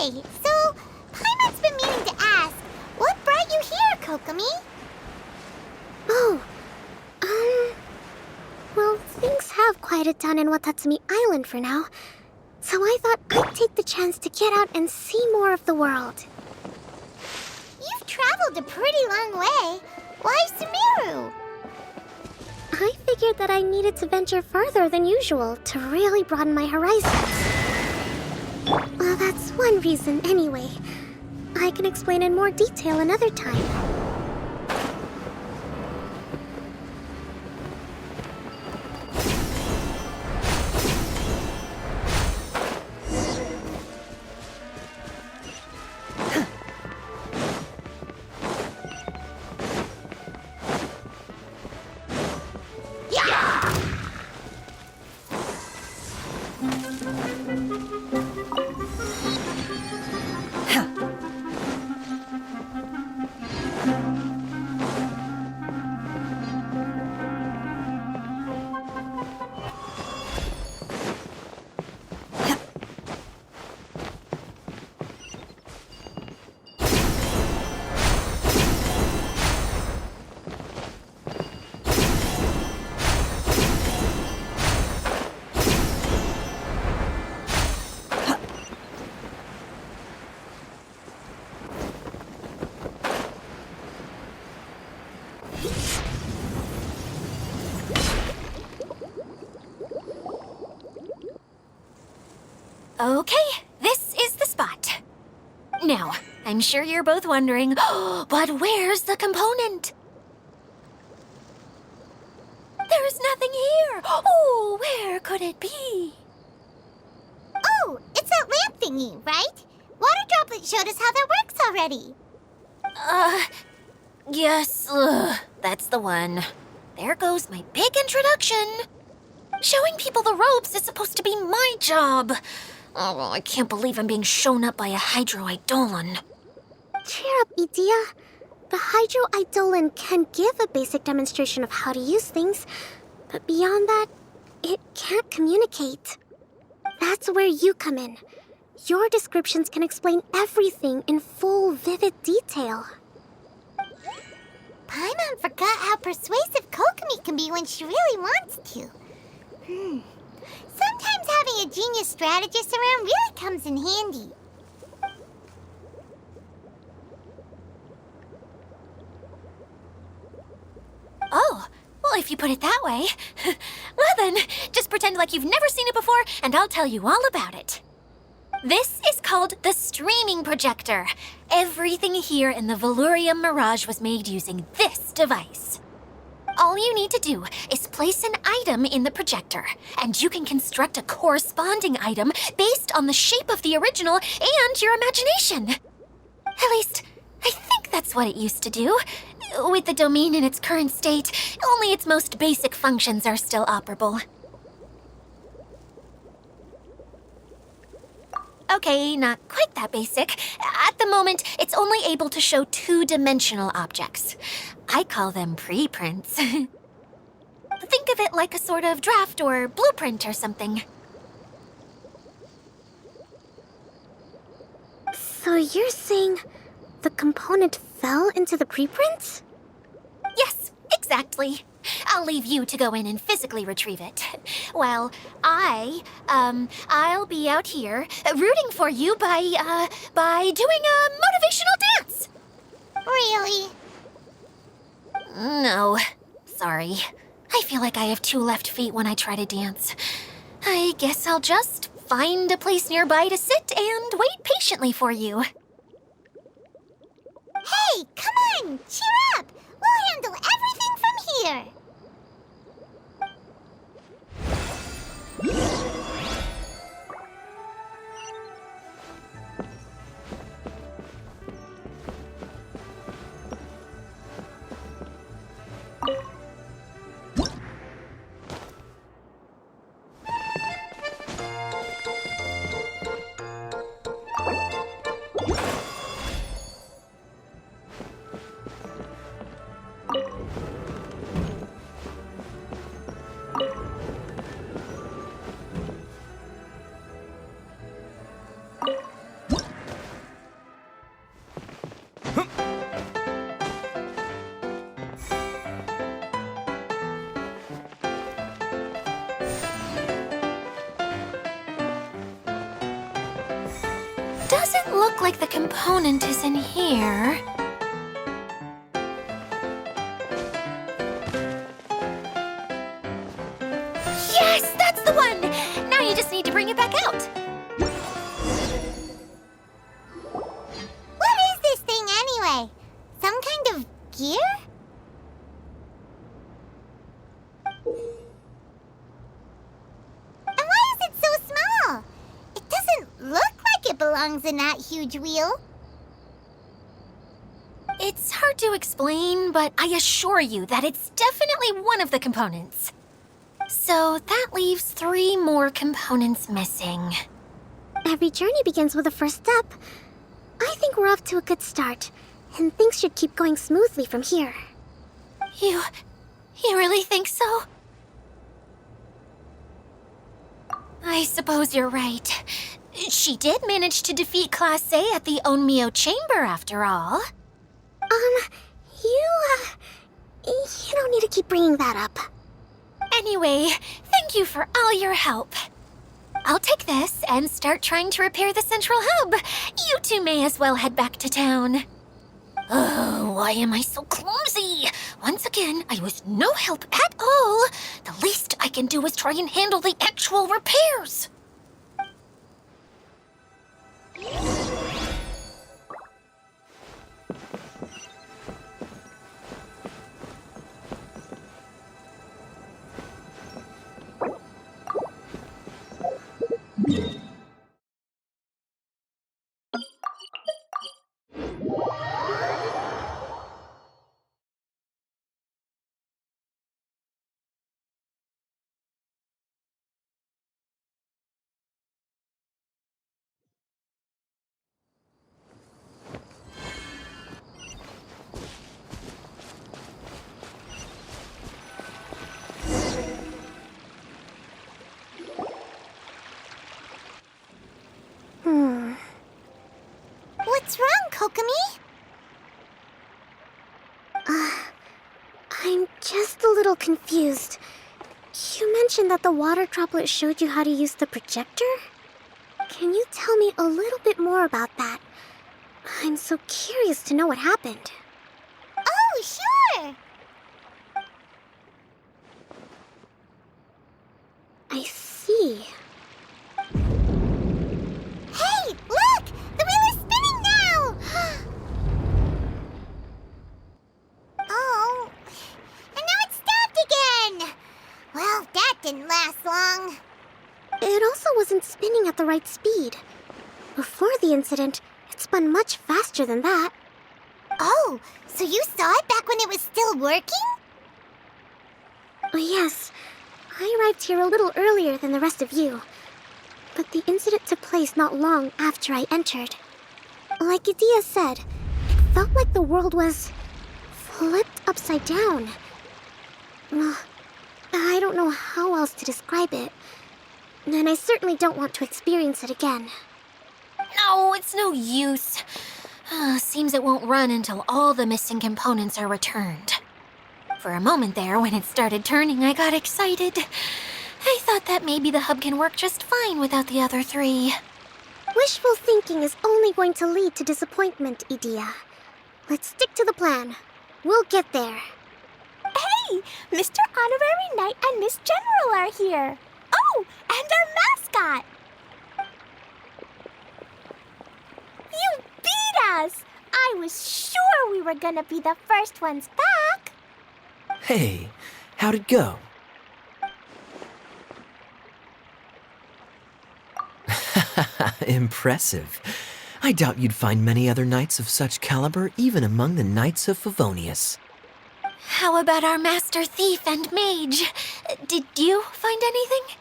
Hey, so Paimon's been meaning to ask, what brought you here, Kokomi? Oh, well, things have quieted down in Watatsumi Island for now. So I thought I'd take the chance to get out and see more of the world. You've traveled a pretty long way. Why Sumeru? I figured that I needed to venture further than usual to really broaden my horizons. Well, that's one reason anyway. I can explain in more detail another time. Okay, this is the spot. Now, I'm sure you're both wondering, but where's the component? There's nothing here. Oh, where could it be? Oh, it's that lamp thingy, right? Water Droplet showed us how that works already. Yes, that's the one. There goes my big introduction. Showing people the ropes is supposed to be my job. Oh, I can't believe I'm being shown up by a Hydro-Eidolon. Cheer up, Idia. The Hydro-Eidolon can give a basic demonstration of how to use things, but beyond that, it can't communicate. That's where you come in. Your descriptions can explain everything in full, vivid detail. Paimon forgot how persuasive Kokomi can be when she really wants to. Sometimes having a genius strategist around really comes in handy. Oh, well, if you put it that way. Well then, just pretend like you've never seen it before, and I'll tell you all about it. This is called the streaming projector. Everything here in the Valurium Mirage was made using this device. All you need to do is place an item in the projector, and you can construct a corresponding item based on the shape of the original and your imagination. At least, I think that's what it used to do. With the domain in its current state, only its most basic functions are still operable. Okay, not quite that basic. At the moment, it's only able to show two-dimensional objects. I call them preprints. Think of it like a sort of draft or blueprint or something. So you're saying the component fell into the preprints? Yes, exactly. I'll leave you to go in and physically retrieve it. While I'll be out here rooting for you by doing a motivational dance. Really? No, sorry. I feel like I have two left feet when I try to dance. I guess I'll just find a place nearby to sit and wait patiently for you. Hey, come on! Cheer up! We'll handle everything from here! doesn't look like the component is in here. Yes, that's the one! Now you just need to bring it back out. What is this thing anyway? Some kind of gear? And why is it so small? It doesn't look like it belongs in that huge wheel. It's hard to explain, but I assure you that it's definitely one of the components. So that leaves 3 more components missing. Every journey begins with a first step. I think we're off to a good start, and things should keep going smoothly from here. You really think so? I suppose you're right. She did manage to defeat Class A at the Onmyo Chamber, after all. You don't need to keep bringing that up. Anyway, thank you for all your help. I'll take this and start trying to repair the central hub. You two may as well head back to town. Oh, why am I so clumsy? Once again, I was no help at all. The least I can do is try and handle the actual repairs. What's wrong, Kokomi? I'm just a little confused. You mentioned that the water droplet showed you how to use the projector? Can you tell me a little bit more about that? I'm so curious to know what happened. Oh, sure! I see. Hey, look! The wheel is spinning now! Oh, and now it's stopped again! Well, that didn't last long. It also wasn't spinning at the right speed. Before the incident, it spun much faster than that. Oh, so you saw it back when it was still working? Oh, yes. I arrived here a little earlier than the rest of you. But the incident took place not long after I entered. Like Idia said, it felt like the world was flipped upside down. Well, I don't know how else to describe it. And I certainly don't want to experience it again. No, it's no use. Seems it won't run until all the missing components are returned. For a moment there, when it started turning, I got excited. I thought that maybe the hub can work just fine without the other 3. Wishful thinking is only going to lead to disappointment, Idia. Let's stick to the plan. We'll get there. Hey, Mr. Honorary Knight and Miss General are here. Oh, and our mascot. You beat us! I was sure we were gonna be the first ones back. Hey, how'd it go? Impressive. I doubt you'd find many other knights of such caliber even among the Knights of Favonius. How about our master thief and mage? Did you find anything?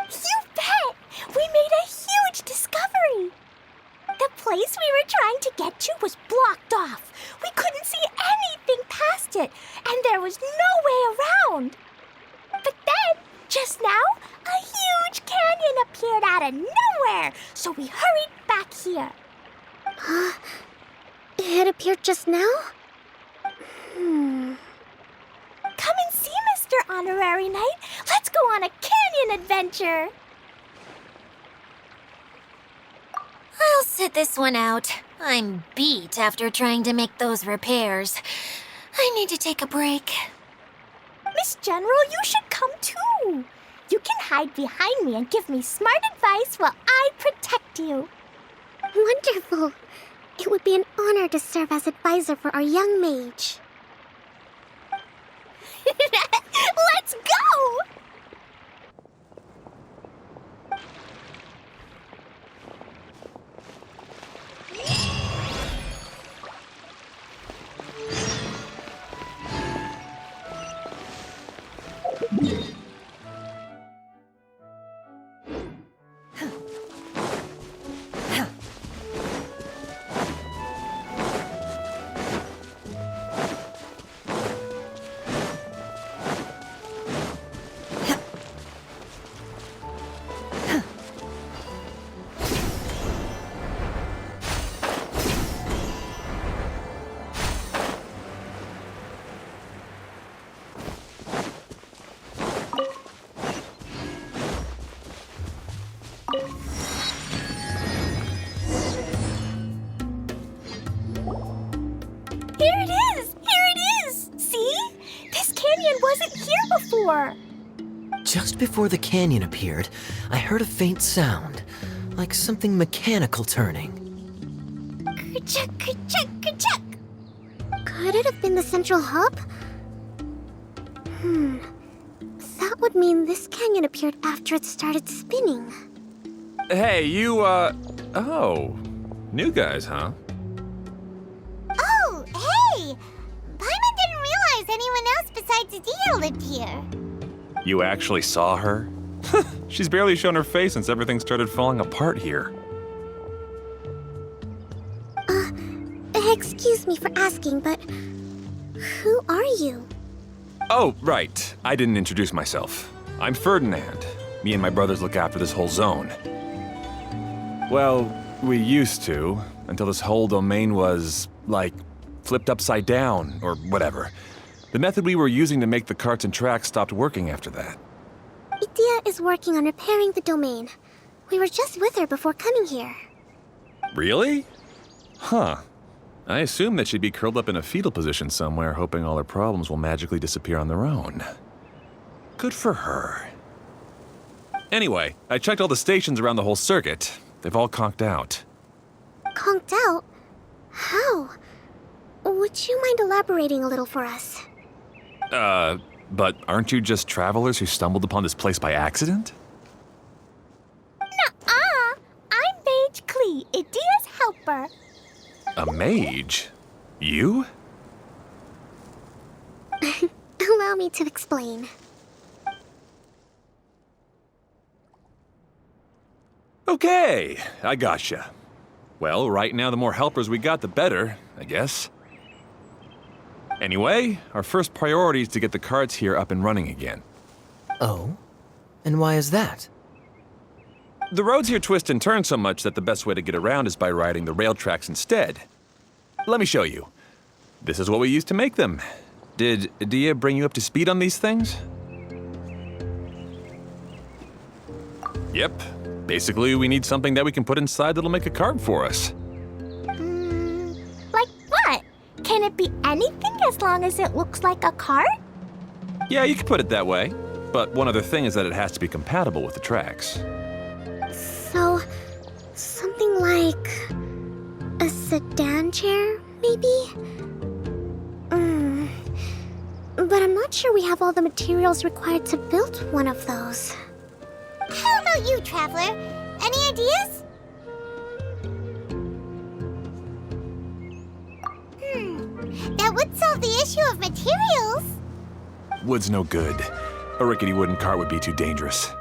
You bet! We made a huge discovery. The place we were trying to get to was blocked off. We couldn't see anything past it, and there was no way around. But then, just now, a huge canyon appeared out of nowhere, so we hurried back here. It appeared just now? Come and see, Mr. Honorary Knight. Let's go on a canyon adventure. I'll sit this one out. I'm beat after trying to make those repairs. I need to take a break. Miss General, you should come too. You can hide behind me and give me smart advice while I protect you. Wonderful. It would be an honor to serve as advisor for our young mage. Let's go! Here it is! Here it is! See? This canyon wasn't here before. Just before the canyon appeared, I heard a faint sound, like something mechanical turning. Kerchuck, kerchuck, kerchuck. Could it have been the central hub? That would mean this canyon appeared after it started spinning. Hey, you, oh. New guys, huh? Oh, hey! Paimon didn't realize anyone else besides Adia lived here. You actually saw her? She's barely shown her face since everything started falling apart here. Excuse me for asking, but who are you? Oh, right. I didn't introduce myself. I'm Ferdinand. Me and my brothers look after this whole zone. Well, we used to, until this whole domain was, like, flipped upside down, or whatever. The method we were using to make the carts and tracks stopped working after that. Idia is working on repairing the domain. We were just with her before coming here. Really? Huh. I assume that she'd be curled up in a fetal position somewhere, hoping all her problems will magically disappear on their own. Good for her. Anyway, I checked all the stations around the whole circuit. They've all conked out. Conked out? How? Would you mind elaborating a little for us? But aren't you just travelers who stumbled upon this place by accident? Nuh-uh! I'm Mage Klee, Idia's helper. A mage? You? Allow me to explain. Okay, I gotcha. Well, right now the more helpers we got, the better, I guess. Anyway, our first priority is to get the carts here up and running again. Oh? And why is that? The roads here twist and turn so much that the best way to get around is by riding the rail tracks instead. Let me show you. This is what we used to make them. Did Dia bring you up to speed on these things? Yep. Basically, we need something that we can put inside that'll make a cart for us. Like what? Can it be anything as long as it looks like a cart? Yeah, you could put it that way. But one other thing is that it has to be compatible with the tracks. So, something like a sedan chair, maybe? But I'm not sure we have all the materials required to build one of those. How about you, Traveler? Any ideas? That would solve the issue of materials. Wood's no good. A rickety wooden cart would be too dangerous.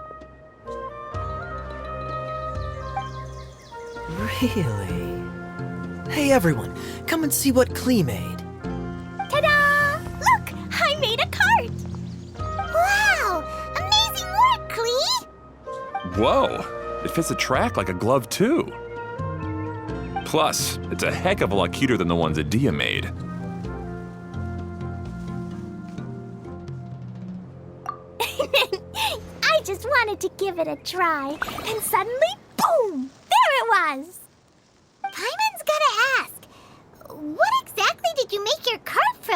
Really? Hey everyone, come and see what Klee made. Ta-da! Look! I made a cart! Wow! Amazing work, Klee! Whoa! It fits the track like a glove, too. Plus, it's a heck of a lot cuter than the ones that Dia made. I just wanted to give it a try, and suddenly, boom! There it was!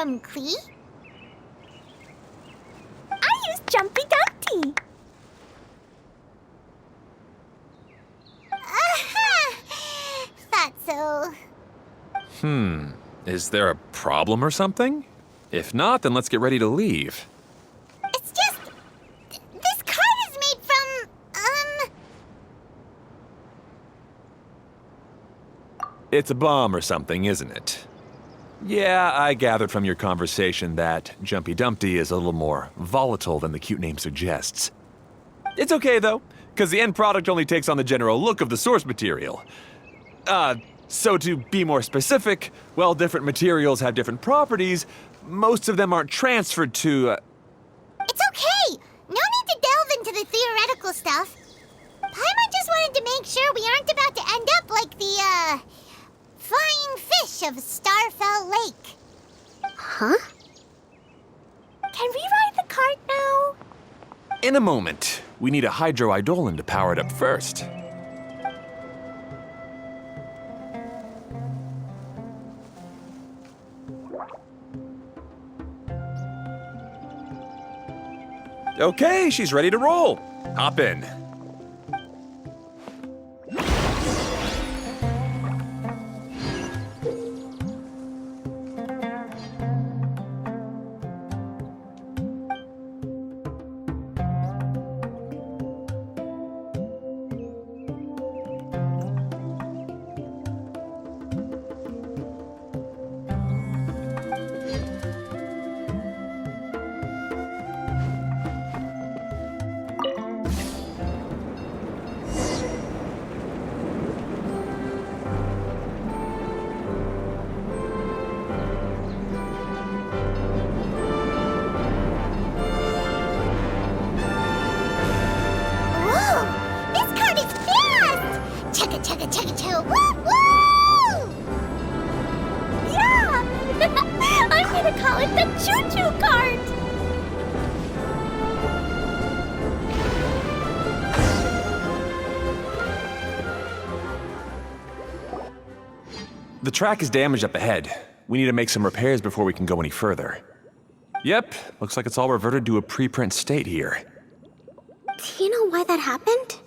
from Klee? I used Jumpy Dumpty. Thought so. Is there a problem or something? If not, then let's get ready to leave. It's just... This card is made from, It's a bomb or something, isn't it? Yeah, I gathered from your conversation that Jumpy Dumpty is a little more volatile than the cute name suggests. It's okay, though, because the end product only takes on the general look of the source material. So to be more specific, while different materials have different properties, most of them aren't transferred to, It's okay! No need to delve into the theoretical stuff. Paimon just wanted to make sure we aren't about to end up like the, flying fish of Starfell Lake. Huh? Can we ride the cart now? In a moment. We need a Hydro-Eidolon to power it up first. Okay, she's ready to roll. Hop in. Whoa! This card is fast! Chugga chugga chugga chugga woo woo! Yeah! I'm gonna call it the choo-choo cart! The track is damaged up ahead. We need to make some repairs before we can go any further. Yep, looks like it's all reverted to a preprint state here. Do you know why that happened?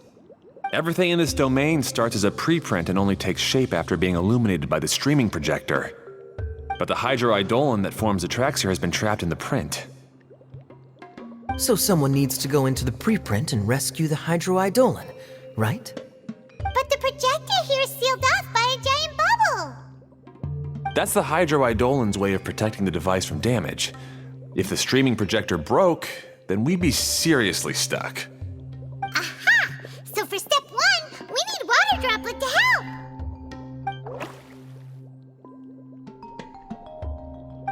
Everything in this domain starts as a preprint and only takes shape after being illuminated by the streaming projector. But the Hydro-Eidolon that forms the tracks here has been trapped in the print. So someone needs to go into the preprint and rescue the Hydro-Eidolon, right? But the projector here is sealed off by a giant bubble! That's the Hydro-Eidolon's way of protecting the device from damage. If the streaming projector broke, then we'd be seriously stuck. Aha! So for step 1, we need Water Droplet to help!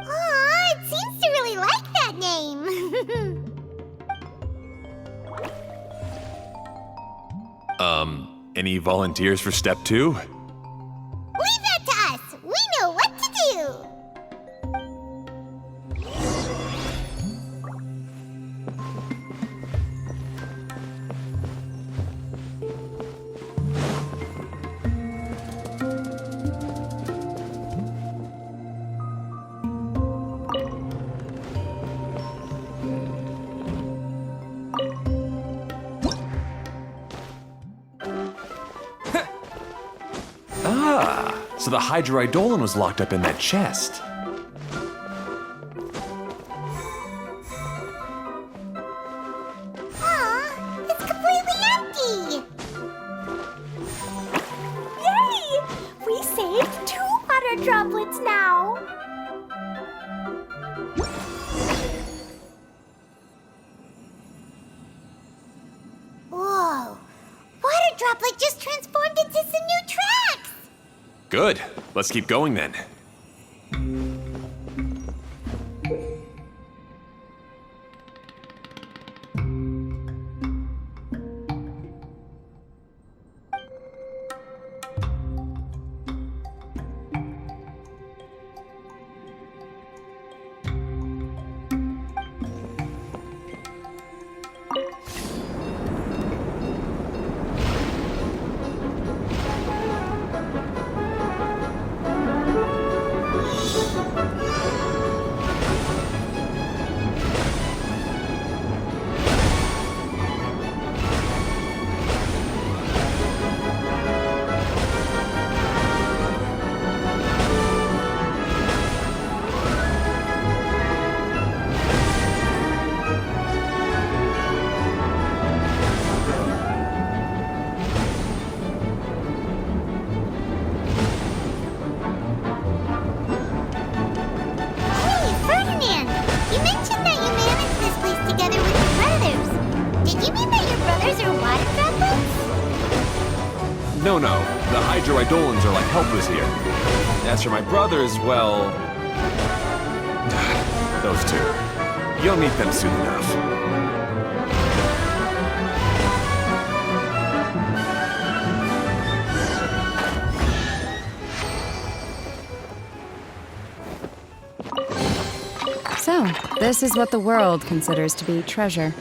Aw, it seems to really like that name! Any volunteers for step 2? Leave that to us! We know what to do! So the Hydro-Eidolon was locked up in that chest. Aw, it's completely empty! Yay! We saved 2 water droplets now! Whoa! Water Droplet just transformed into some new tracks! Good. Let's keep going then. The Hydroidolans are like helpers here. As for my brothers, well... those two. You'll meet them soon enough. So, this is what the world considers to be treasure.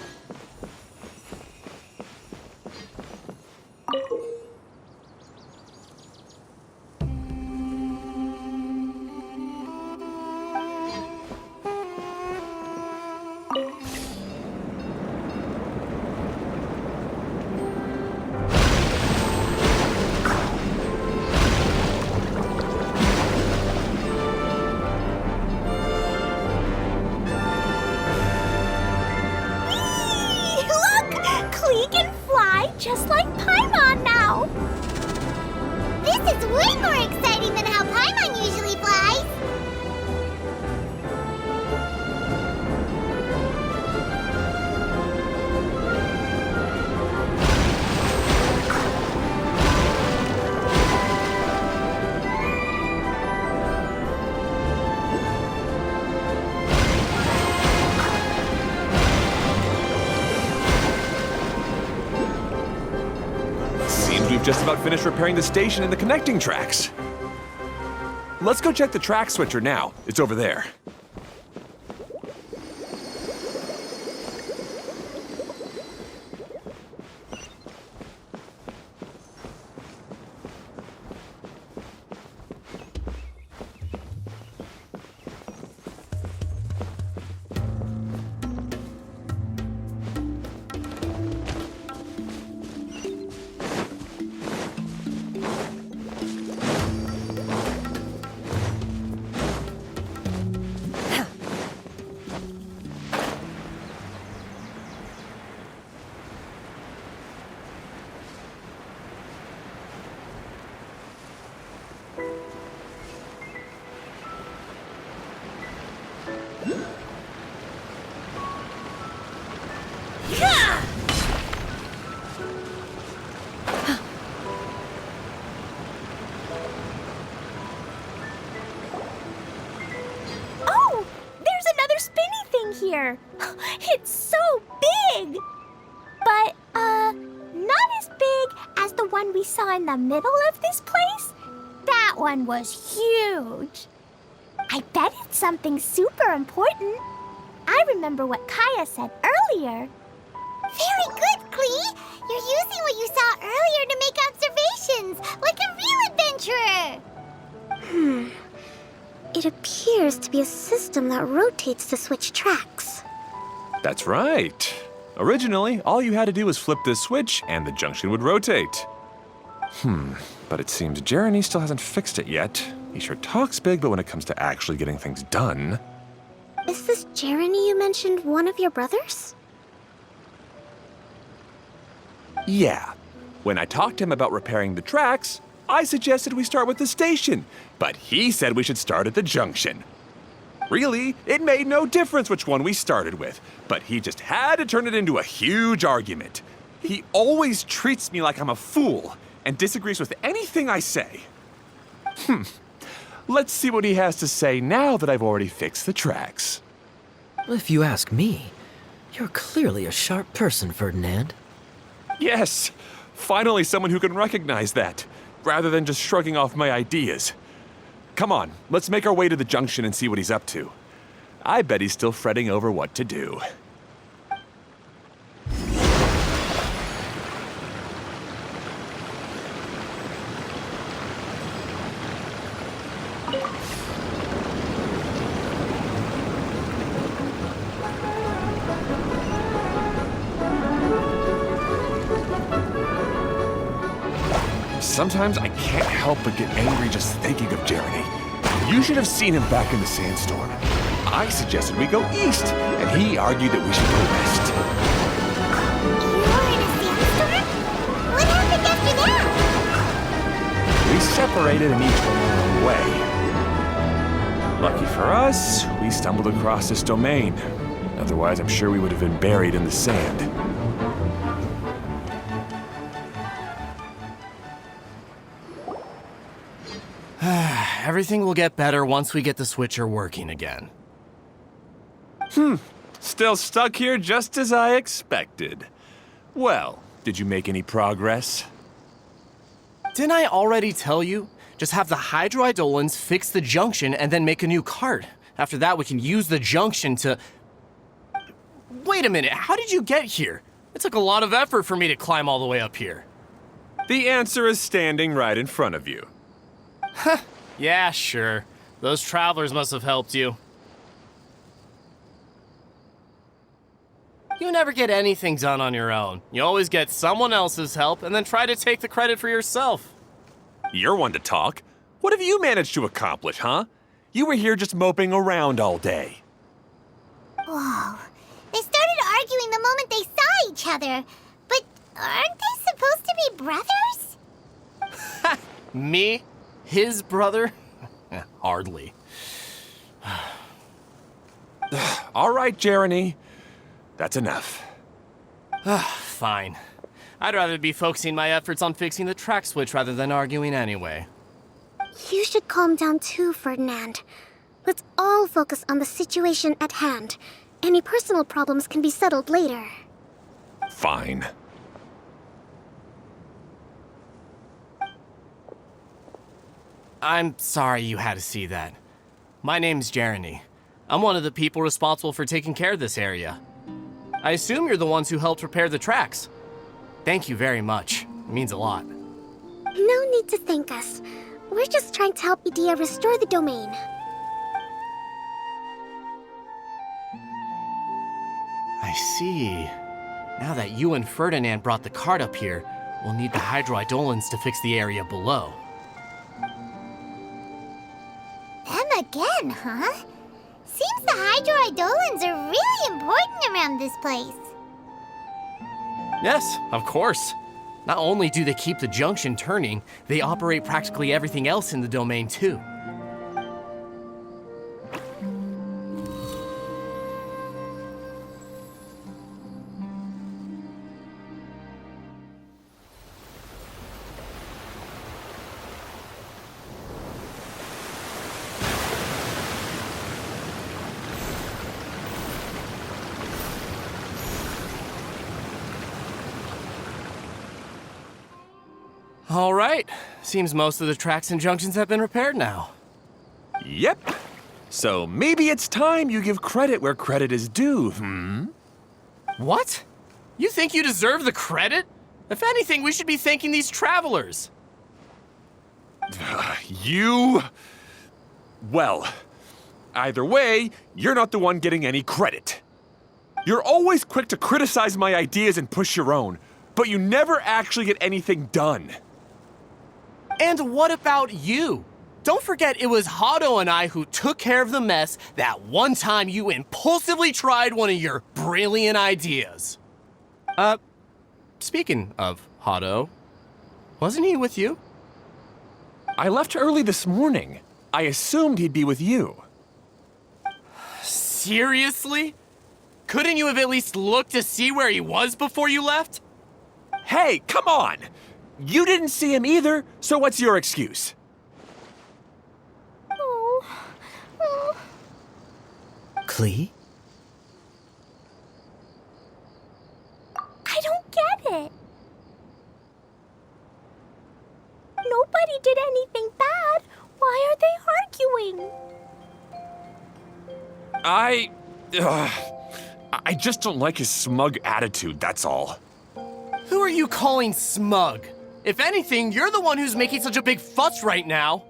Just like Paimon now! This is way more exciting than how Paimon usually flies! We've just about finished repairing the station and the connecting tracks. Let's go check the track switcher now. It's over there. Here. It's so big! But, not as big as the one we saw in the middle of this place. That one was huge. I bet it's something super important. I remember what Kaya said earlier. Very good, Klee! You're using what you saw earlier to make observations, like a real adventurer! It appears to be a system that rotates to switch tracks. That's right. Originally, all you had to do was flip this switch and the junction would rotate. But it seems Jeremy still hasn't fixed it yet. He sure talks big, but when it comes to actually getting things done... Is this Jeremy you mentioned one of your brothers? Yeah. When I talked to him about repairing the tracks, I suggested we start with the station, but he said we should start at the junction. Really, it made no difference which one we started with, but he just had to turn it into a huge argument. He always treats me like I'm a fool and disagrees with anything I say. Let's see what he has to say now that I've already fixed the tracks. If you ask me, you're clearly a sharp person, Ferdinand. Yes, finally someone who can recognize that, rather than just shrugging off my ideas. Come on, let's make our way to the junction and see what he's up to. I bet he's still fretting over what to do. Sometimes I can't help but get angry just thinking of Jeremy. You should have seen him back in the sandstorm. I suggested we go east, and he argued that we should go west. You're in a sandstorm? What happened after that? We separated and each went our own way. Lucky for us, we stumbled across this domain. Otherwise, I'm sure we would have been buried in the sand. Everything will get better once we get the switcher working again. Still stuck here just as I expected. Well, did you make any progress? Didn't I already tell you? Just have the hydroidolins fix the junction and then make a new cart. After that, we can use the junction to... Wait a minute, how did you get here? It took a lot of effort for me to climb all the way up here. The answer is standing right in front of you. Yeah, sure. Those travelers must have helped you. You never get anything done on your own. You always get someone else's help and then try to take the credit for yourself. You're one to talk. What have you managed to accomplish, huh? You were here just moping around all day. Whoa. They started arguing the moment they saw each other. But aren't they supposed to be brothers? Me? His brother? Hardly. All right, Jeremy. That's enough. Fine. I'd rather be focusing my efforts on fixing the track switch rather than arguing anyway. You should calm down too, Ferdinand. Let's all focus on the situation at hand. Any personal problems can be settled later. Fine. I'm sorry you had to see that. My name's Jeremy. I'm one of the people responsible for taking care of this area. I assume you're the ones who helped repair the tracks. Thank you very much. It means a lot. No need to thank us. We're just trying to help Edea restore the domain. I see. Now that you and Ferdinand brought the cart up here, we'll need the hydroidolins to fix the area below. Them again, huh? Seems the hydroidolins are really important around this place. Yes, of course. Not only do they keep the junction turning, they operate practically everything else in the domain too. All right. Seems most of the tracks and junctions have been repaired now. Yep. So maybe it's time you give credit where credit is due, What? You think you deserve the credit? If anything, we should be thanking these travelers. You... Well, either way, you're not the one getting any credit. You're always quick to criticize my ideas and push your own, but you never actually get anything done. And what about you? Don't forget it was Hado and I who took care of the mess that one time you impulsively tried one of your brilliant ideas. Speaking of Hado, wasn't he with you? I left early this morning. I assumed he'd be with you. Seriously? Couldn't you have at least looked to see where he was before you left? Hey, come on! You didn't see him either, so what's your excuse? Klee? I don't get it. Nobody did anything bad. Why are they arguing? I just don't like his smug attitude, that's all. Who are you calling smug? If anything, you're the one who's making such a big fuss right now.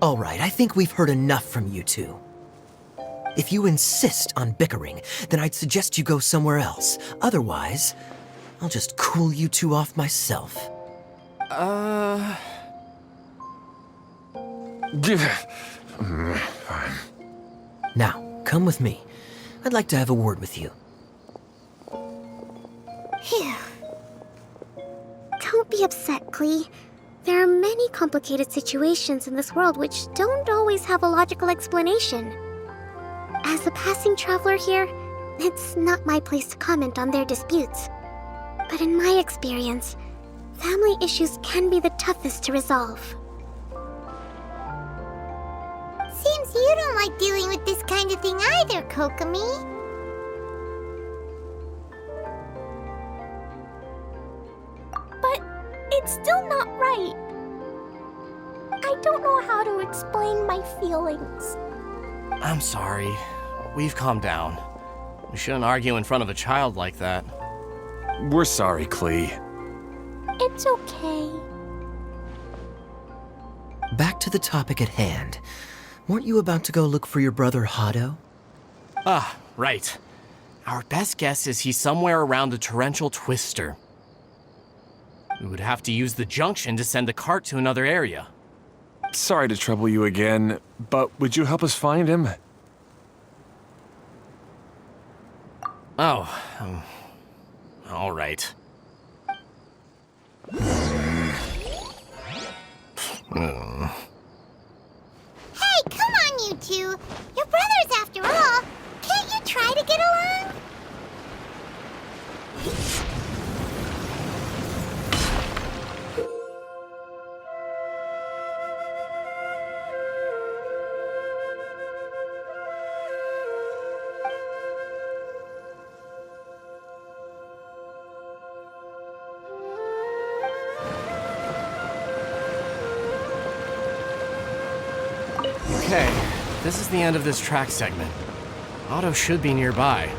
All right, I think we've heard enough from you two. If you insist on bickering, then I'd suggest you go somewhere else. Otherwise, I'll just cool you two off myself. Fine. Now, come with me. I'd like to have a word with you. Phew. Don't be upset, Klee. There are many complicated situations in this world which don't always have a logical explanation. As a passing traveler here, it's not my place to comment on their disputes. But in my experience, family issues can be the toughest to resolve. Seems you don't like dealing with this kind of thing either, Kokomi. But it's still not right. I don't know how to explain my feelings. I'm sorry. We've calmed down. We shouldn't argue in front of a child like that. We're sorry, Klee. It's okay. Back to the topic at hand. Weren't you about to go look for your brother Hado? Ah, right. Our best guess is he's somewhere around the torrential twister. We would have to use the junction to send the cart to another area. Sorry to trouble you again, but would you help us find him? Oh, all right. Hey, come on, you two. You're brothers after all. Can't you try to get along? Okay, this is the end of this track segment. Otto should be nearby.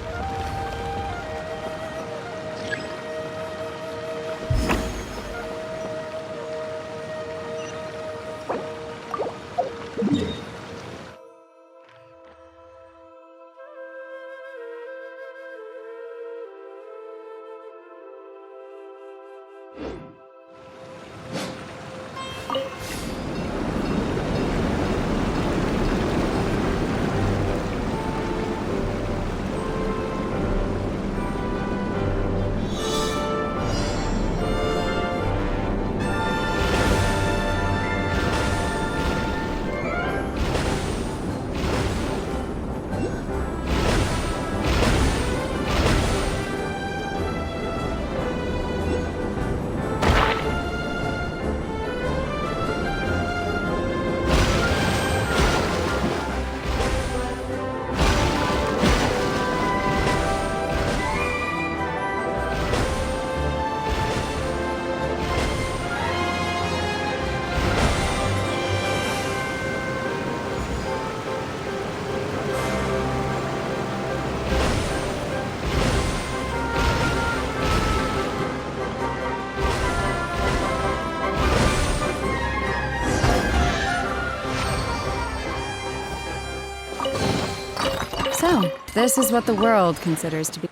So, this is what the world considers to be.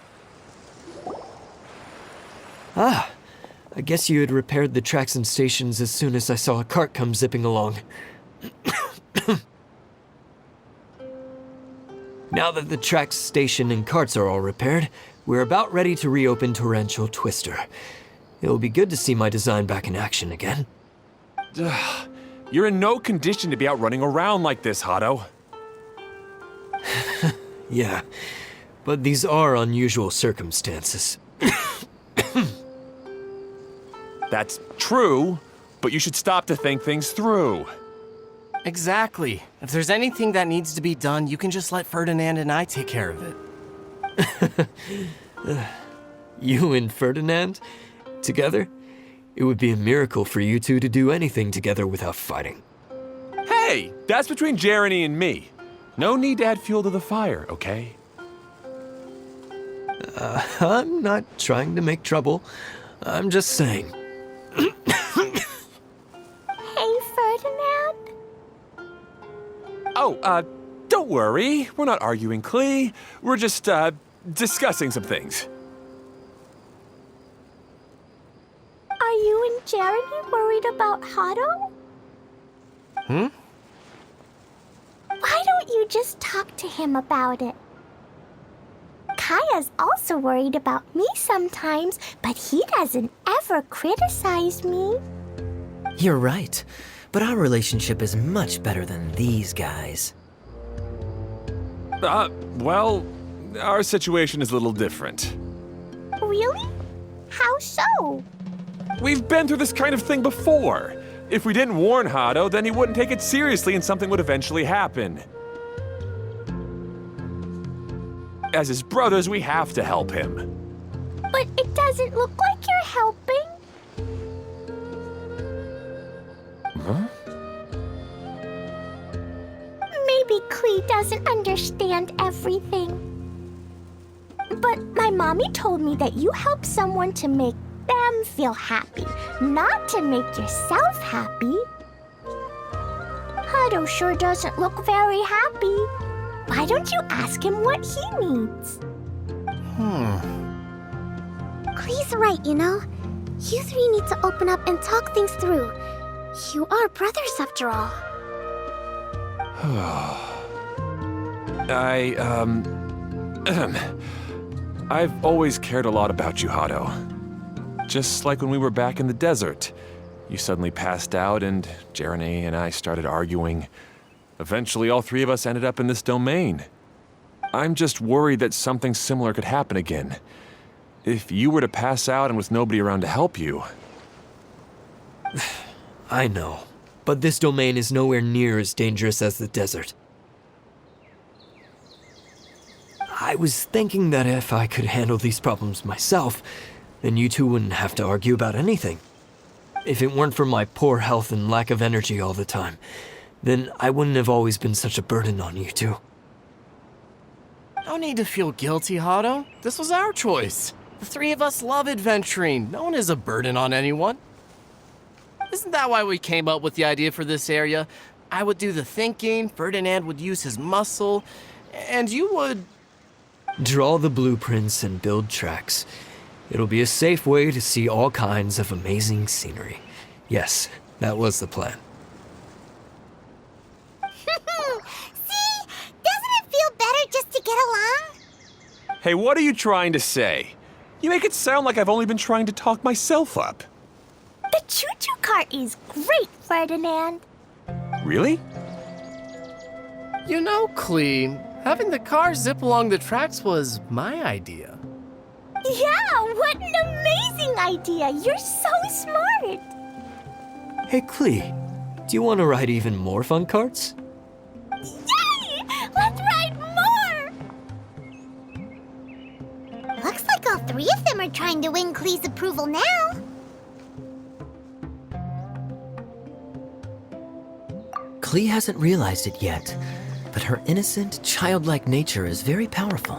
Ah, I guess you had repaired the tracks and stations as soon as I saw a cart come zipping along. Now that the tracks, station, and carts are all repaired, we're about ready to reopen Torrential Twister. It'll be good to see my design back in action again. You're in no condition to be out running around like this, Hado. Yeah, but these are unusual circumstances. That's true, but you should stop to think things through. Exactly. If there's anything that needs to be done, you can just let Ferdinand and I take care of it. You and Ferdinand? Together? It would be a miracle for you two to do anything together without fighting. Hey, that's between Jeremy and me. No need to add fuel to the fire, okay? I'm not trying to make trouble. I'm just saying. Hey, Ferdinand? Oh, don't worry. We're not arguing, Klee. We're just, discussing some things. Are you and Jeremy worried about Hado? Why don't you just talk to him about it? Kaya's also worried about me sometimes, but he doesn't ever criticize me. You're right, but our relationship is much better than these guys. Well, our situation is a little different. Really? How so? We've been through this kind of thing before. If we didn't warn Hado, then he wouldn't take it seriously and something would eventually happen. As his brothers, we have to help him. But it doesn't look like you're helping. Huh? Maybe Klee doesn't understand everything. But my mommy told me that you help someone to make them feel happy, not to make yourself happy. Hado sure doesn't look very happy. Why don't you ask him what he needs? Klee's right, you know. You three need to open up and talk things through. You are brothers after all. I've always cared a lot about you, Hado. Just like when we were back in the desert. You suddenly passed out and Jeremy and I started arguing. Eventually, all three of us ended up in this domain. I'm just worried that something similar could happen again. If you were to pass out and with nobody around to help you... I know, but this domain is nowhere near as dangerous as the desert. I was thinking that if I could handle these problems myself, then you two wouldn't have to argue about anything. If it weren't for my poor health and lack of energy all the time, then I wouldn't have always been such a burden on you two. No need to feel guilty, Hado. This was our choice. The three of us love adventuring. No one is a burden on anyone. Isn't that why we came up with the idea for this area? I would do the thinking, Ferdinand would use his muscle, and you would... Draw the blueprints and build tracks. It'll be a safe way to see all kinds of amazing scenery. Yes, that was the plan. See? Doesn't it feel better just to get along? Hey, what are you trying to say? You make it sound like I've only been trying to talk myself up. The choo-choo cart is great, Ferdinand. Really? You know, Klee, having the car zip along the tracks was my idea. Yeah, what an amazing idea. You're so smart. Hey, Klee, do you want to ride even more fun carts? Yay! Let's ride more! Looks like all three of them are trying to win Klee's approval now. Klee hasn't realized it yet, but her innocent, childlike nature is very powerful.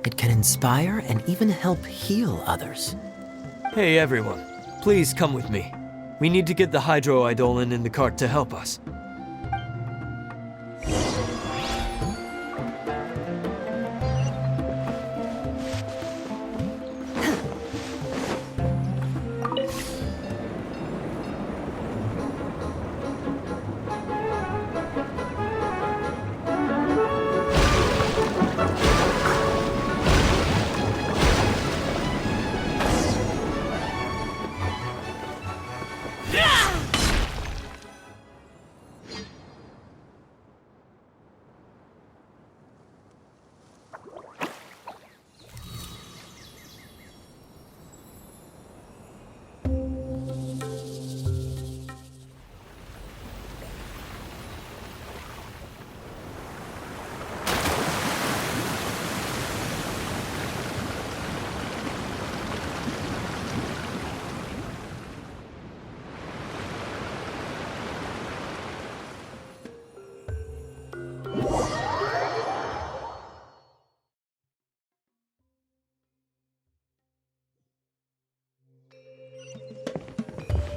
It can inspire and even help heal others. Hey everyone, please come with me. We need to get the hydroidolin in the cart to help us.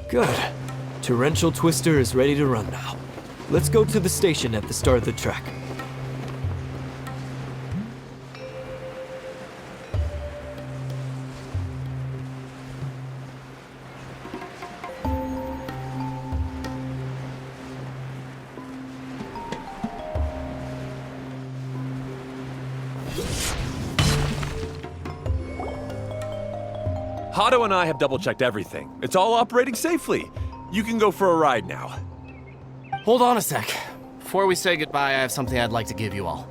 Good. Torrential Twister is ready to run now. Let's go to the station at the start of the track. Hado and I have double-checked everything. It's all operating safely. You can go for a ride now. Hold on a sec. Before we say goodbye, I have something I'd like to give you all.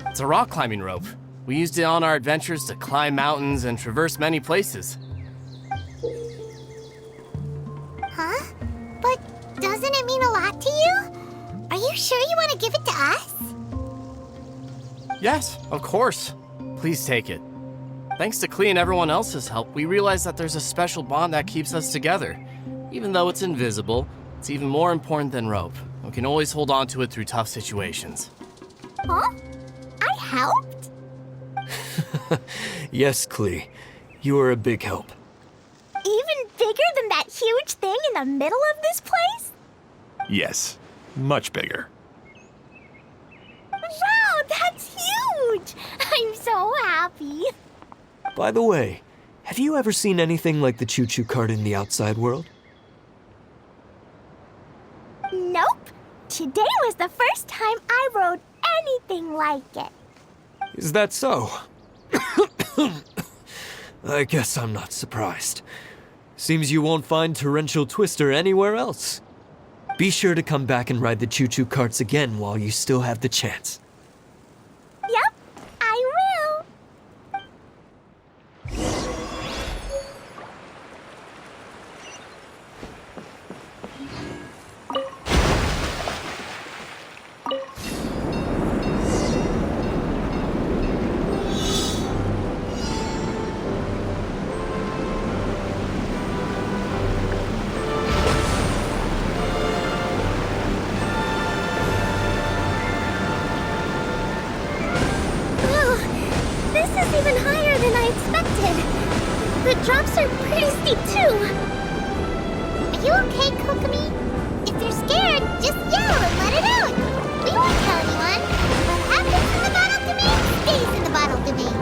It's a rock climbing rope. We used it on our adventures to climb mountains and traverse many places. Huh? But doesn't it mean a lot to you? Are you sure you want to give it to us? Yes, of course. Please take it. Thanks to Klee and everyone else's help, we realized that there's a special bond that keeps us together. Even though it's invisible, it's even more important than rope. We can always hold on to it through tough situations. Huh? I helped? Yes, Klee. You are a big help. Even bigger than that huge thing in the middle of this place? Yes, much bigger. Wow, that's huge! I'm so happy. By the way, have you ever seen anything like the choo-choo cart in the outside world? Nope. Today was the first time I rode anything like it. Is that so? I guess I'm not surprised. Seems you won't find Torrential Twister anywhere else. Be sure to come back and ride the choo-choo carts again while you still have the chance. Yep, I will. Oh, this is even higher than I expected. The drops are pretty steep too. Are you okay, Kokomi? If you're scared, just yell and let it out. We won't tell anyone. What happens in the bottle domain stays in the bottle domain.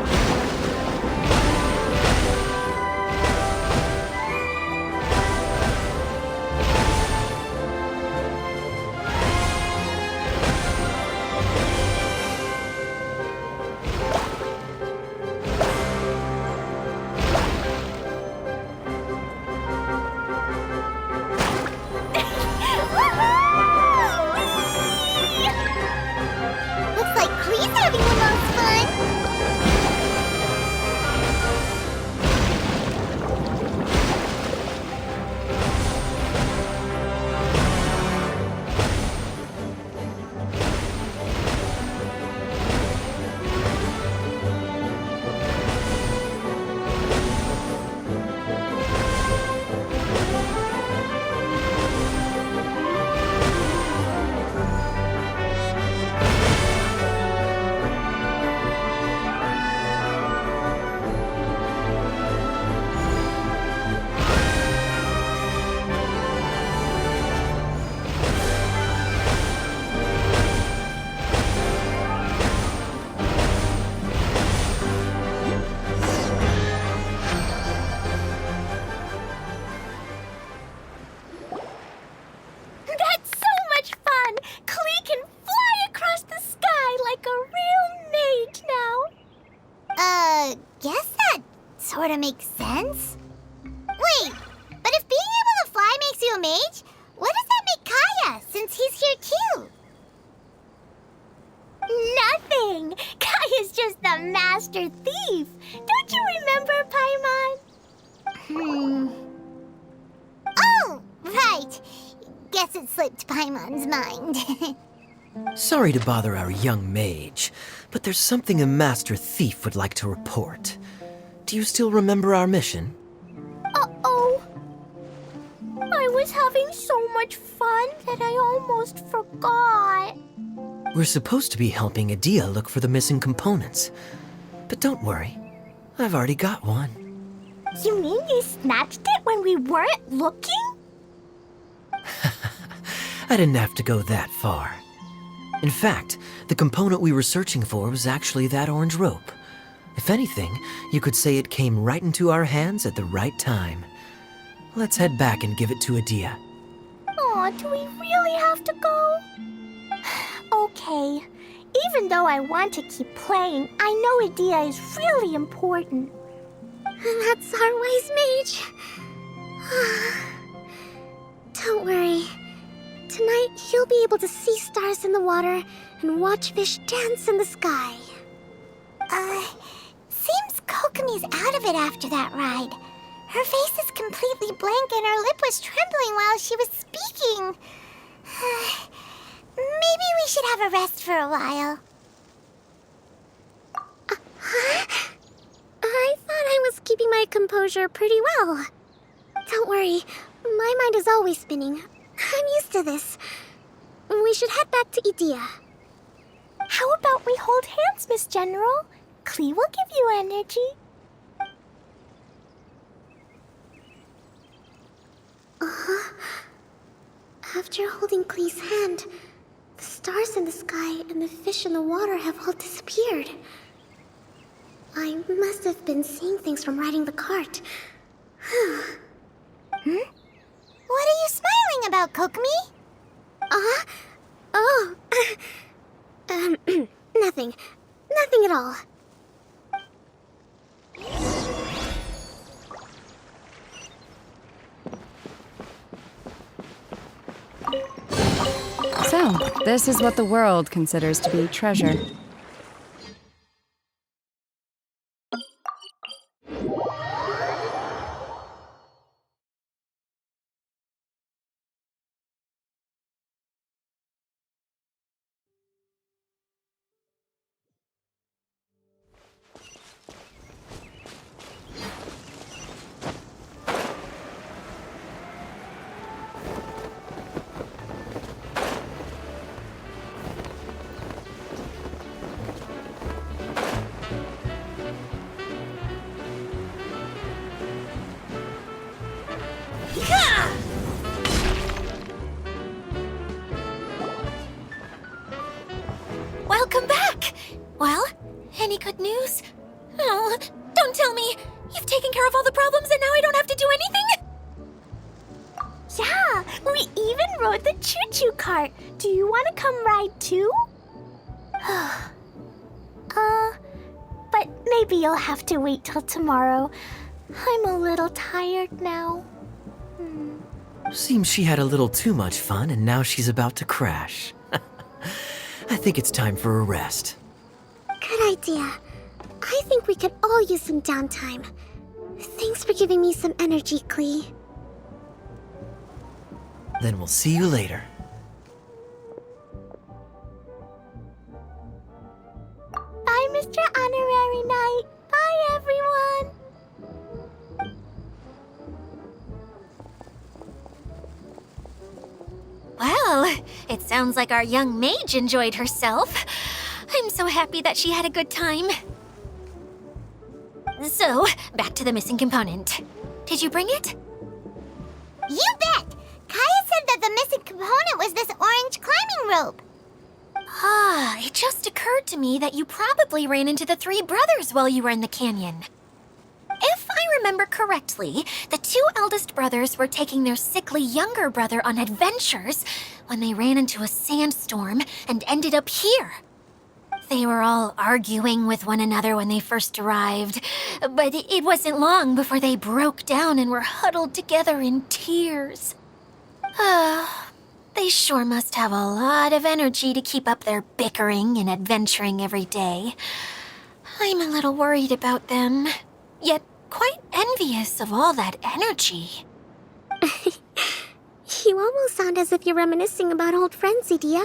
Looks like Klee's having the most fun. That's so much fun! Klee can fly across the sky like a real mage now. Guess that sort of makes sense. Wait, but if being able to fly makes you a mage, what does that make Kaya, since he's here too? Nothing! Kaya's just the master thief. Don't you remember, Paimon? Oh, right. Guess it slipped Paimon's mind. Sorry to bother our young mage, but there's something a master thief would like to report. Do you still remember our mission? Uh-oh. I was having so much fun that I almost forgot. We're supposed to be helping Adia look for the missing components. But don't worry, I've already got one. You mean you snatched it when we weren't looking? I didn't have to go that far. In fact, the component we were searching for was actually that orange rope. If anything, you could say it came right into our hands at the right time. Let's head back and give it to Adia. Aw, do we really have to go? Okay. Even though I want to keep playing, I know Adia is really important. That's our wise mage. Don't worry. Tonight, he'll be able to see stars in the water and watch fish dance in the sky. Seems Kokomi's out of it after that ride. Her face is completely blank and her lip was trembling while she was speaking. Maybe we should have a rest for a while. I thought I was keeping my composure pretty well. Don't worry, my mind is always spinning. I'm used to this. We should head back to Idea. How about we hold hands, Miss General? Klee will give you energy. After holding Klee's hand, the stars in the sky and the fish in the water have all disappeared. I must have been seeing things from riding the cart. What are you smiling about, Kokomi? Oh. Nothing. Nothing at all. So, this is what the world considers to be treasure. Welcome back! Well, any good news? Oh, don't tell me! You've taken care of all the problems and now I don't have to do anything? Yeah, we even rode the choo-choo cart. Do you want to come ride too? But maybe you'll have to wait till tomorrow. I'm a little tired now. Seems she had a little too much fun and now she's about to crash. I think it's time for a rest. Good idea. I think we could all use some downtime. Thanks for giving me some energy, Klee. Then we'll see you later. Bye, Mr. Honorary Knight. Bye, everyone. Well, it sounds like our young mage enjoyed herself. I'm so happy that she had a good time. So, back to the missing component. Did you bring it? You bet! Kaya said that the missing component was this orange climbing rope. It just occurred to me that you probably ran into the three brothers while you were in the canyon. If I remember correctly, the two eldest brothers were taking their sickly younger brother on adventures when they ran into a sandstorm and ended up here. They were all arguing with one another when they first arrived, but it wasn't long before they broke down and were huddled together in tears. They sure must have a lot of energy to keep up their bickering and adventuring every day. I'm a little worried about them, yet quite envious of all that energy. You almost sound as if you're reminiscing about old friends, Idea.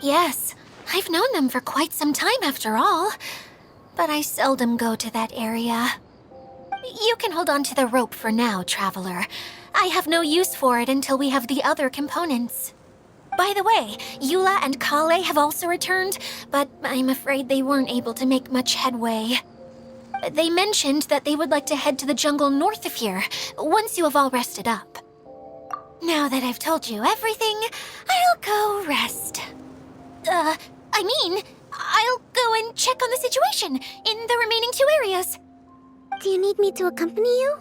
Yes, I've known them for quite some time after all, but I seldom go to that area. You can hold on to the rope for now, Traveler. I have no use for it until we have the other components. By the way, Eula and Kale have also returned, but I'm afraid they weren't able to make much headway. They mentioned that they would like to head to the jungle north of here, once you have all rested up. Now that I've told you everything, I'll go rest. I'll go and check on the situation in the remaining two areas. Do you need me to accompany you?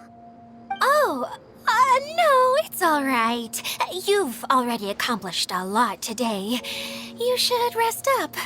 Oh, no, it's all right. You've already accomplished a lot today. You should rest up.